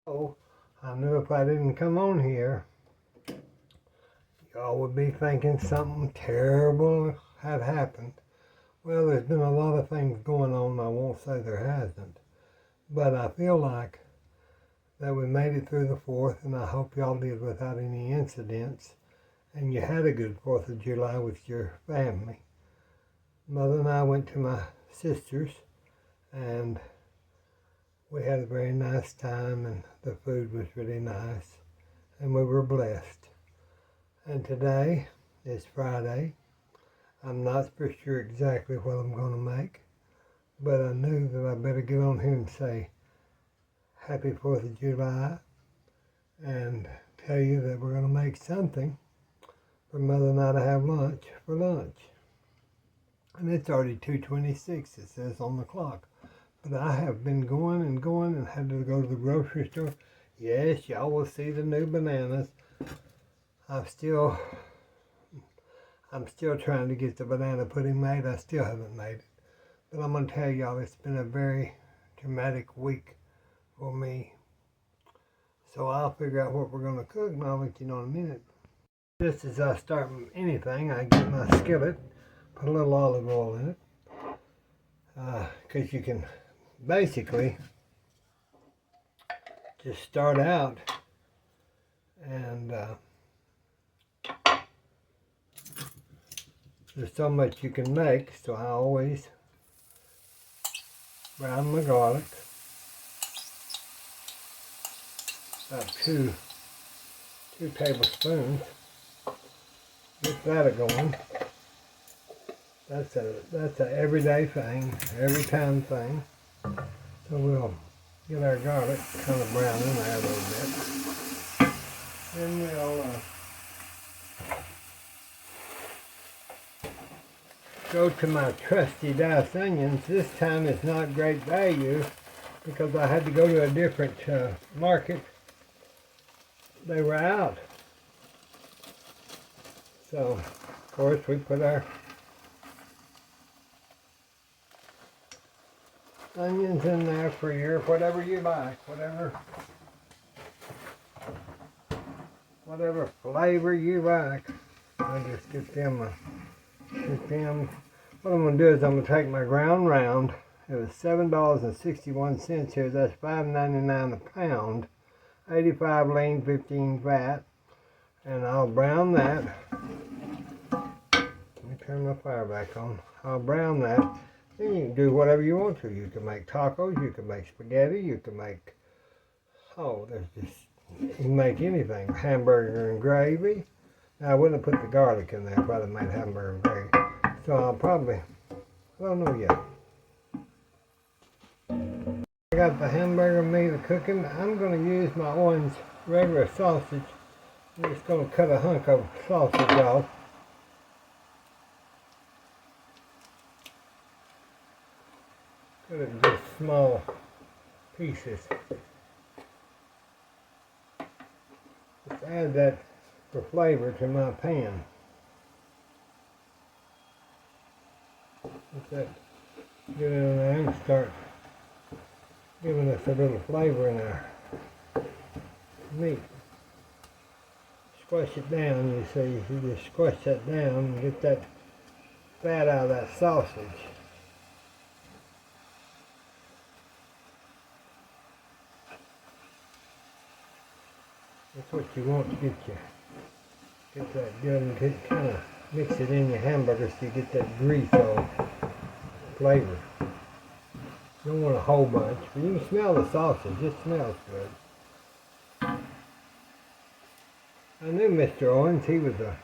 Oh, I knew if I didn't come on here, y'all would be thinking something terrible had happened. Well, there's been a lot of things going on. I won't say there hasn't, but I feel like that we made it through the 4th, and I hope y'all did without any incidents, and you had a good 4th of July with your family. Mother and I went to my sister's, and we had a very nice time, and the food was really nice, and we were blessed. And today is Friday. I'm not for sure exactly what I'm going to make, but I knew that I better get on here and say Happy 4th of July and tell you that we're going to make something for Mother and I to have for lunch. And it's already 2:26, it says on the clock. But I have been going and had to go to the grocery store. Yes, y'all will see the new bananas. I'm still trying to get the banana pudding made. I still haven't made it. But I'm going to tell y'all, it's been a very dramatic week for me. So I'll figure out what we're going to cook, and I'll let you know in a minute. Just as I start anything, I get my skillet, put a little olive oil in it. Because you can basically just start out and there's so much you can make, so I always brown my garlic. About two tablespoons. Get that a-going. That's a everyday thing, every time thing. So we'll get our garlic kind of brown in there a little bit. Then we'll go to my trusty diced onions. This time it's not great value because I had to go to a different market. They were out. So, of course, we put our onions in there for your whatever you like, whatever flavor you like. I just get them. What I'm going to do is I'm going to take my ground round. It was $7.61 here. That's $5.99 a pound. 85 lean, 15 fat. And I'll brown that. Let me turn my fire back on. I'll brown that. Then you can do whatever you want to. You can make tacos, you can make spaghetti, you can make, you can make anything. Hamburger and gravy. Now, I wouldn't have put the garlic in there if I'd have made hamburger and gravy. So I don't know yet. I got the hamburger meat cooking. I'm going to use my Owens regular sausage. I'm just going to cut a hunk of sausage off. Cut it in just small pieces. Just add that for flavor to my pan. Let that get in there and start giving us a little flavor in our meat. Squash it down, you see. You just squash that down and get that fat out of that sausage. That's what you want to get that good and kind of mix it in your hamburger so you get that grease or flavor. You don't want a whole bunch, but you can smell the sausage. It smells good. I knew Mr. Owens. He was a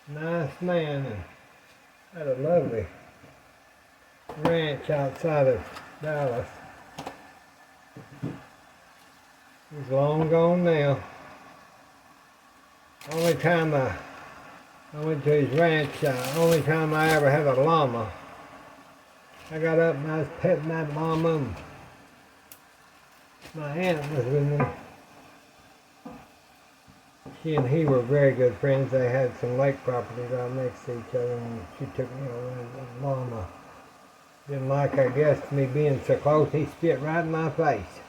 nice man and had a lovely ranch outside of Dallas. He's long gone now. Only time I went to his ranch, only time I ever had a llama. I got up and I was petting that llama, and my aunt was with me. She and he were very good friends. They had some lake properties out next to each other, and she took me around. The llama didn't like, I guess, me being so close. He spit right in my face.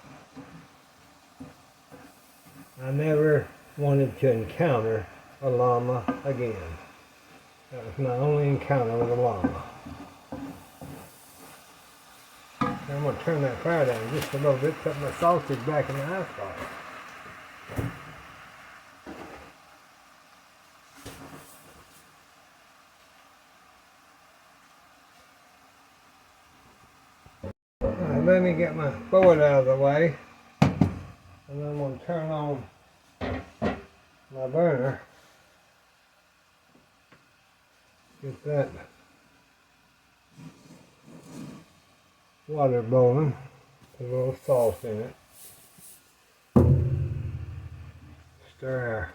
I never wanted to encounter a llama again. That was my only encounter with a llama. I'm going to turn that fire down just a little bit, put my sausage back in the ice box. Alright, let me get my board out of the way, and then I'm going to turn on my burner. Get that water boiling, put a little salt in it. Stir.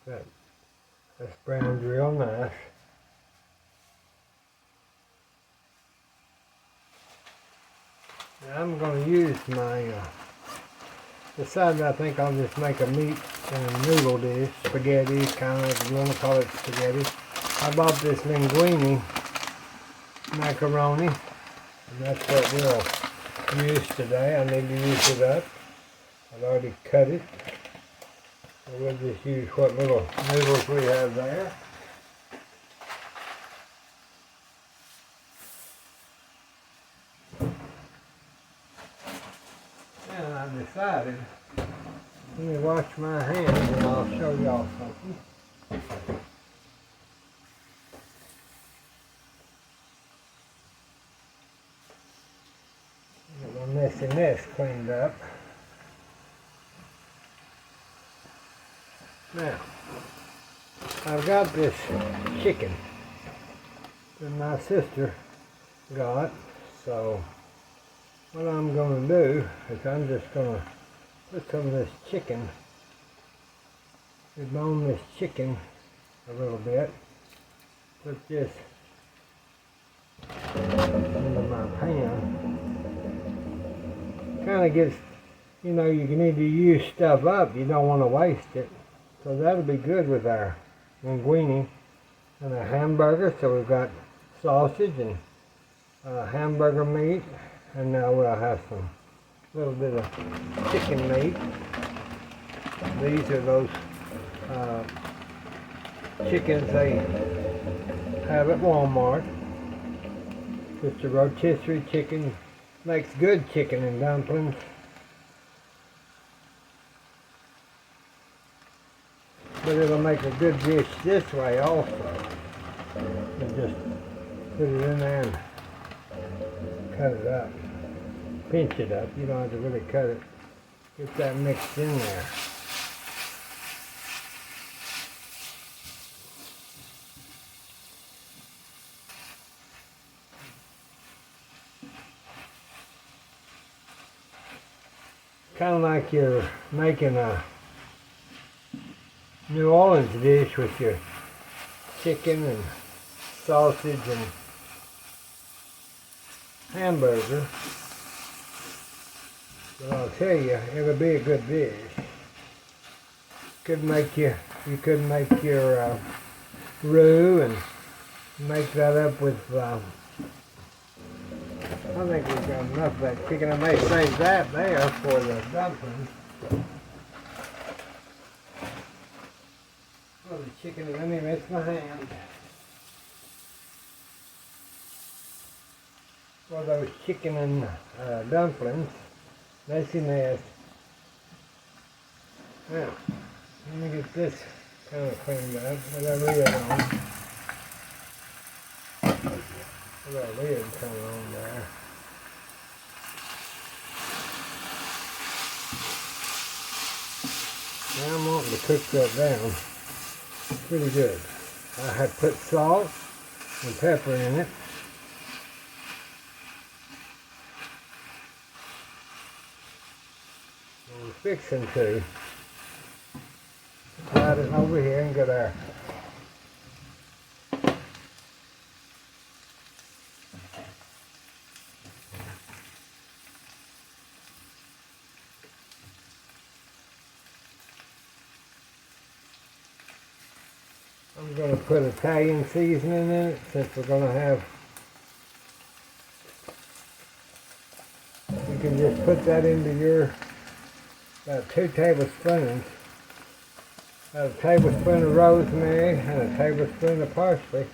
That's browned real nice. Now I'm going to use my, decided I think I'll just make a meat and noodle dish, spaghetti, kind of, if you want to call it spaghetti. I bought this linguine macaroni, and that's what we'll use today. I need to use it up. I've already cut it. So we'll just use what little noodles we have there. And I decided, let me wash my hands and I'll show y'all something. Get my messy mess cleaned up. Now, I've got this chicken that my sister got, so what I'm going to do is I'm just going to put some of this chicken, debone this chicken a little bit, put this into my pan. Kind of gets, you know, you need to use stuff up, you don't want to waste it. So that'll be good with our linguine and a hamburger. So we've got sausage and hamburger meat, and now we'll have some little bit of chicken meat. These are those chickens they have at Walmart. Just a rotisserie chicken. Makes good chicken and dumplings. But it'll make a good dish this way also. And just put it in there and cut it up. Pinch it up. You don't have to really cut it. Get that mixed in there. Kind of like you're making a New Orleans dish with your chicken and sausage and hamburger. But I'll tell you, it'll be a good dish. You could make your roux and make that up with, I think we've got enough of that chicken. I may save that there for the dumplings. Oh, the chicken, let me rinse my hand. For those chicken and dumplings, messy mess. Now, let me get this kind of cleaned up with that lid on. With that lid kind of on there. Now I'm wanting to cook that down pretty good. I had put salt and pepper in it. We're fixing to slide it over here and get our I'm going to put Italian seasoning in it since we're going to have can just put that into your, about 2 tablespoons. A tablespoon of rosemary and a tablespoon of parsley.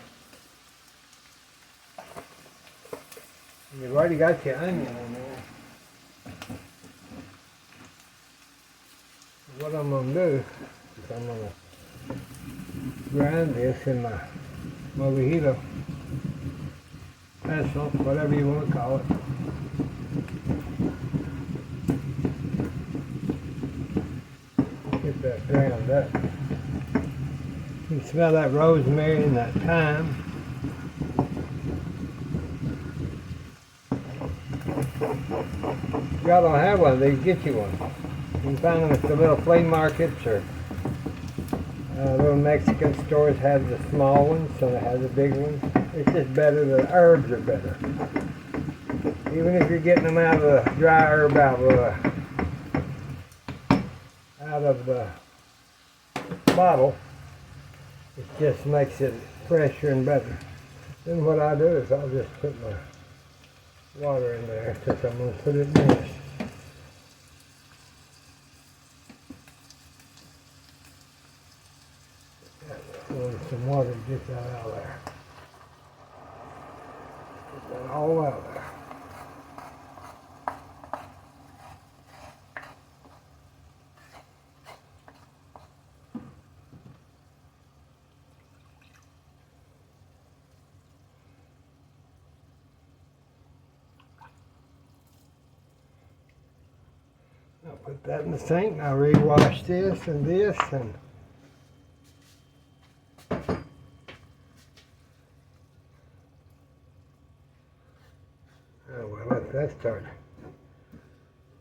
And you've already got your onion in there. What I'm going to do is I'm going to grind this in my mojito pestle, whatever you want to call it. Get that ground up. You can smell that rosemary and that thyme. If y'all don't have one of these, get you one. You can find them at the little flea markets or little Mexican stores have the small ones, so they have the big ones. It's just better, the herbs are better. Even if you're getting them out of the dry herb out of the bottle, it just makes it fresher and better. Then what I do is I'll just put my water in there because I'm going to put it in this. Some water to get that out of there. Get that all out of there. I'll put that in the sink. I'll rewash this and this and let that start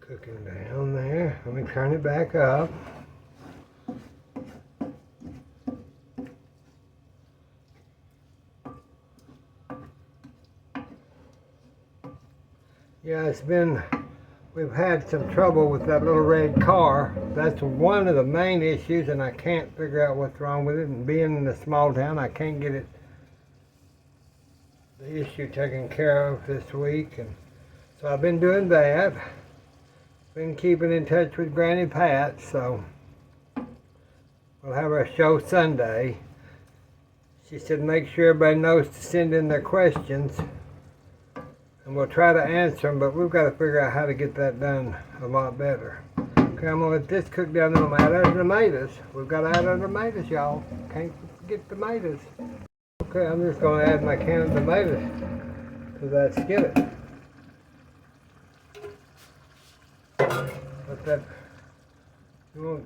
cooking down there. Let me turn it back up. Yeah, we've had some trouble with that little red car. That's one of the main issues, and I can't figure out what's wrong with it. And being in a small town, I can't get the issue taken care of this week. And so I've been doing that. Been keeping in touch with Granny Pat, so we'll have our show Sunday. She said make sure everybody knows to send in their questions, and we'll try to answer them, but we've got to figure out how to get that done a lot better. Okay, I'm going to let this cook down, and I'm going to add our tomatoes. We've got to add our tomatoes, y'all. Can't forget tomatoes. Okay, I'm just going to add my can of tomatoes to that skillet.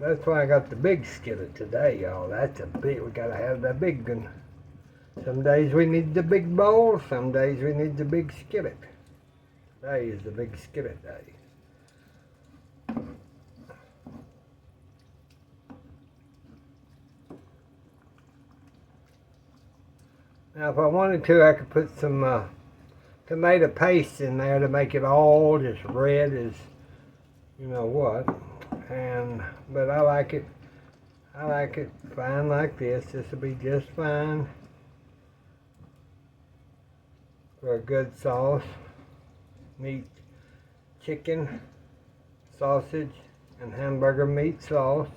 That's why I got the big skillet today, y'all. We gotta have the big one. Some days we need the big bowl, some days we need the big skillet. Today is the big skillet day. Now if I wanted to, I could put some tomato paste in there to make it all just red as you know what. But I like it fine like this. This will be just fine for a good sauce. Meat, chicken, sausage, and hamburger meat sauce.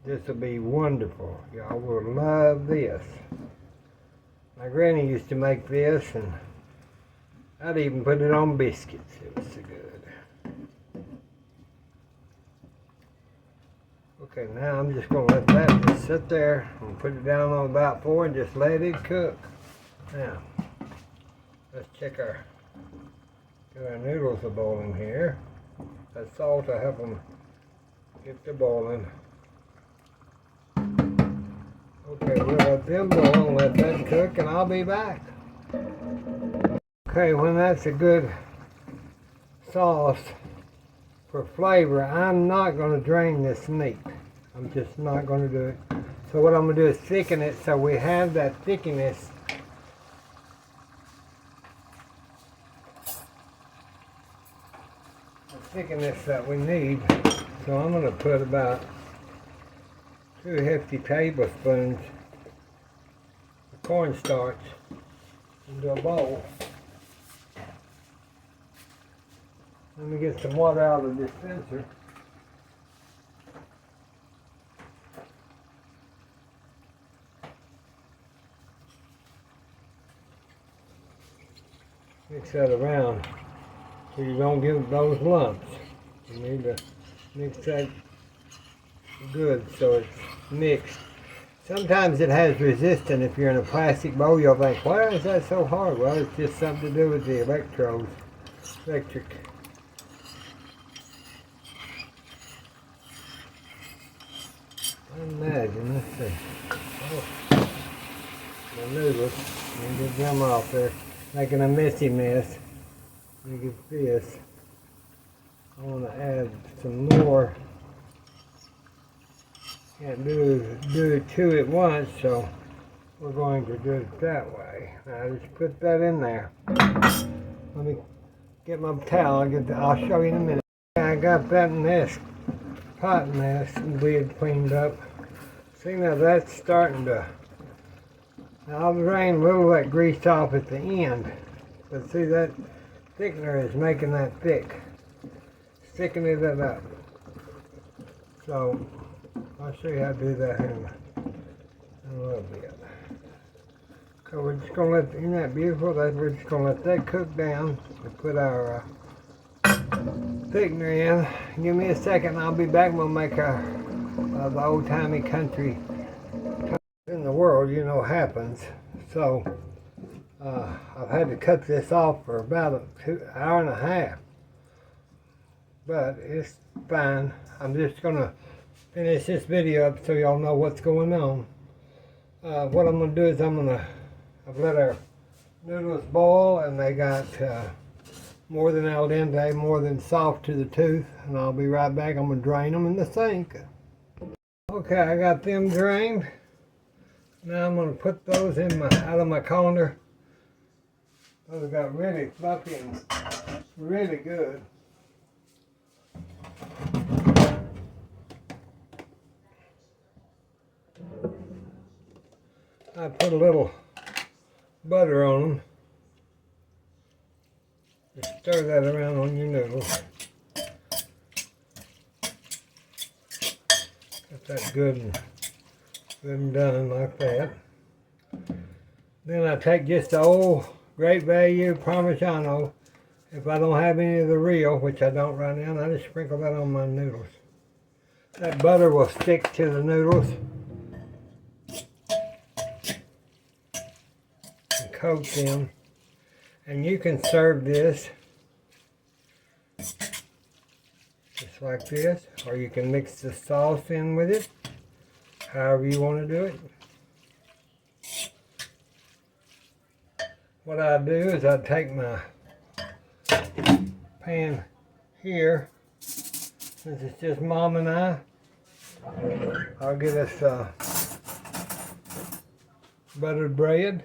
This will be wonderful. Y'all will love this. My granny used to make this, and I'd even put it on biscuits. It was so good. Okay, now I'm just going to let that just sit there and put it down on about 4 and just let it cook. Now, let's check get our noodles a boiling here. That salt will help them get to boiling. Okay, we'll let them boil and let that cook, and I'll be back. Okay, when that's a good sauce for flavor, I'm not going to drain this meat. I'm just not going to do it. So what I'm going to do is thicken it so we have that thickness. The thickness that we need. So I'm going to put about 2 hefty tablespoons of cornstarch into a bowl. Let me get some water out of the dispenser. Mix that around so you don't get those lumps. You need to mix that good so it's mixed. Sometimes it has resistance. If you're in a plastic bowl, you'll think, why is that so hard? Well, it's just something to do with the electrodes. Electric. Imagine, let's see. Oh, the noodles. Let me get them off there. Making a messy mess. Let me get this. I want to add some more. Can't do two at once, so we're going to do it that way. Now just put that in there. Let me get my towel. I'll show you in a minute. I got that nest, pot nest lid cleaned up. See, now that's starting to. I'll drain a little of that grease off at the end, but see, that thickener is making that thick, thickening it up. So I'll show you how to do that in a little bit. So we're just gonna let, isn't that beautiful? We're just gonna let that cook down. We put our thickener in. Give me a second, I'll be back. We'll make our the old-timey country in the world, you know, happens. So I've had to cut this off for about an hour and a half, but it's fine. I'm just gonna finish this video up so y'all know what's going on. What I'm gonna do is I've let our noodles boil, and they got more than al dente, more than soft to the tooth, and I'll be right back. I'm gonna drain them in the sink. Okay, I got them drained. Now I'm gonna put those in out of my colander. Those got really fluffy and really good. I put a little butter on them. Just stir that around on your noodles. Get that good and done like that. Then I take just the old Great Value Parmigiano. If I don't have any of the real, which I don't right now, I just sprinkle that on my noodles. That butter will stick to the noodles and coat them. And you can serve this just like this, or you can mix the sauce in with it, however you want to do it. What I do is I take my pan here, since it's just Mom and I'll get us buttered bread.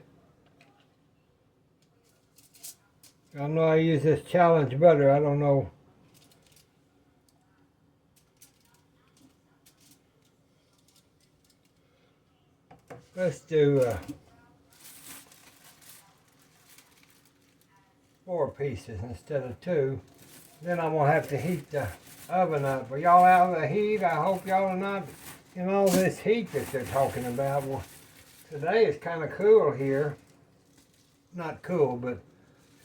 I know I use this challenge butter. I don't know. Let's do 4 pieces instead of 2. Then I'm gonna have to heat the oven up. Are y'all out of the heat? I hope y'all are not in all this heat that they're talking about. Well, today it's kind of cool here. Not cool, but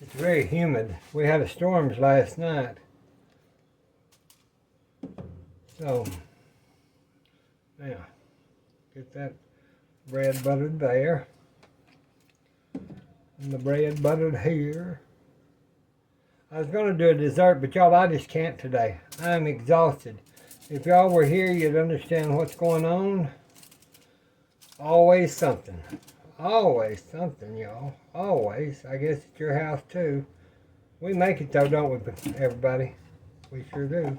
it's very humid. We had storms last night. So, now, get that bread buttered there. And the bread buttered here. I was going to do a dessert, but y'all, I just can't today. I'm exhausted. If y'all were here, you'd understand what's going on. Always something. Always something, y'all. Always. I guess it's your house, too. We make it, though, don't we, everybody? We sure do.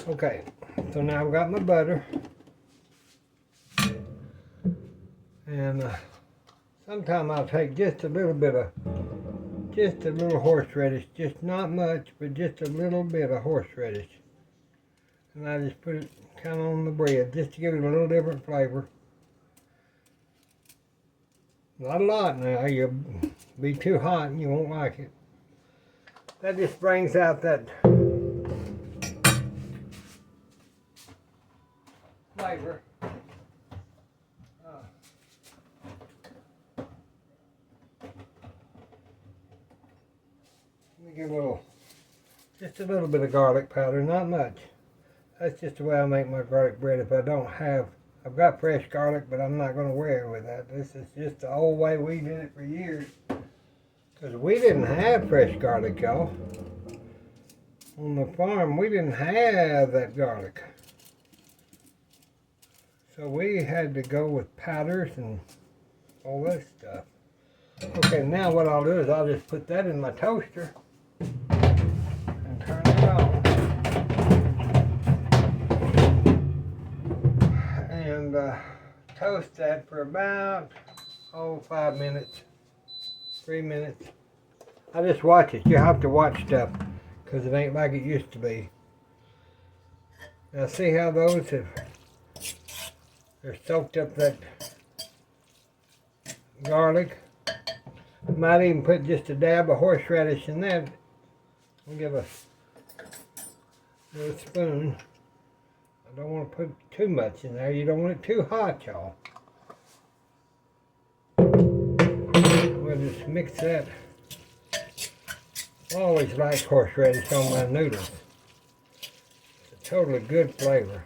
Okay. So now I've got my butter. And sometime I'll take just a little horseradish. Just not much, but just a little bit of horseradish. And I just put it kind of on the bread, just to give it a little different flavor. Not a lot now, you'll be too hot and you won't like it. That just brings out that flavor. Let me get just a little bit of garlic powder, not much. That's just the way I make my garlic bread. If I don't have, I've got fresh garlic, but I'm not going to wear it with that. This is just the old way we did it for years. Because we didn't have fresh garlic, y'all. On the farm, we didn't have that garlic. So we had to go with powders and all that stuff. Okay, now what I'll do is I'll just put that in my toaster and turn it on. And toast that for about, 5 minutes, 3 minutes. I just watch it. You have to watch stuff because it ain't like it used to be. Now see how those they're soaked up that garlic. Might even put just a dab of horseradish in that. I'll give a little spoon. I don't want to put too much in there. You don't want it too hot, y'all. We'll just mix that. I always like horseradish on my noodles. It's a totally good flavor.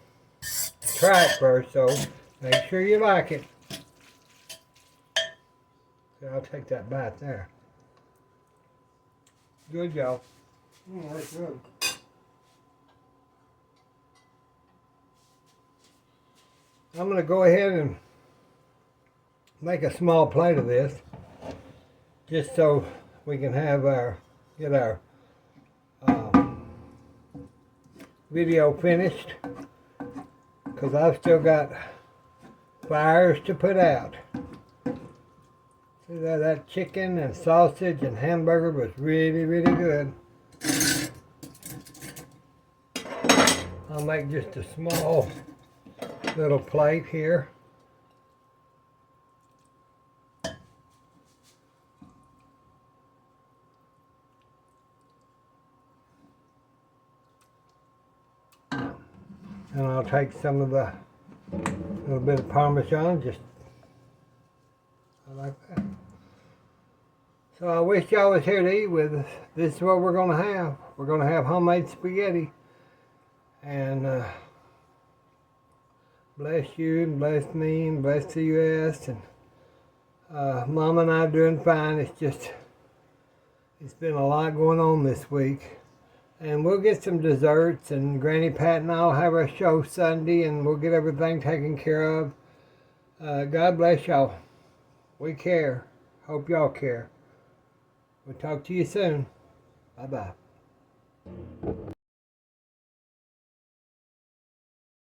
Try it first, though. Make sure you like it. So I'll take that bite there. Good, y'all. That's good. I'm going to go ahead and make a small plate of this, just so we can have get our video finished, because I've still got fires to put out. See that chicken and sausage and hamburger was really, really good. I'll make just a small little plate here. And I'll take some of the little bit of Parmesan, I like that. So I wish y'all was here to eat with us. This is what we're going to have. We're going to have homemade spaghetti. And bless you and bless me and bless the U.S. And Mom and I are doing fine. It's been a lot going on this week. And we'll get some desserts, and Granny Pat and I'll have our show Sunday, and we'll get everything taken care of. God bless y'all. We care. Hope y'all care. We'll talk to you soon. Bye-bye.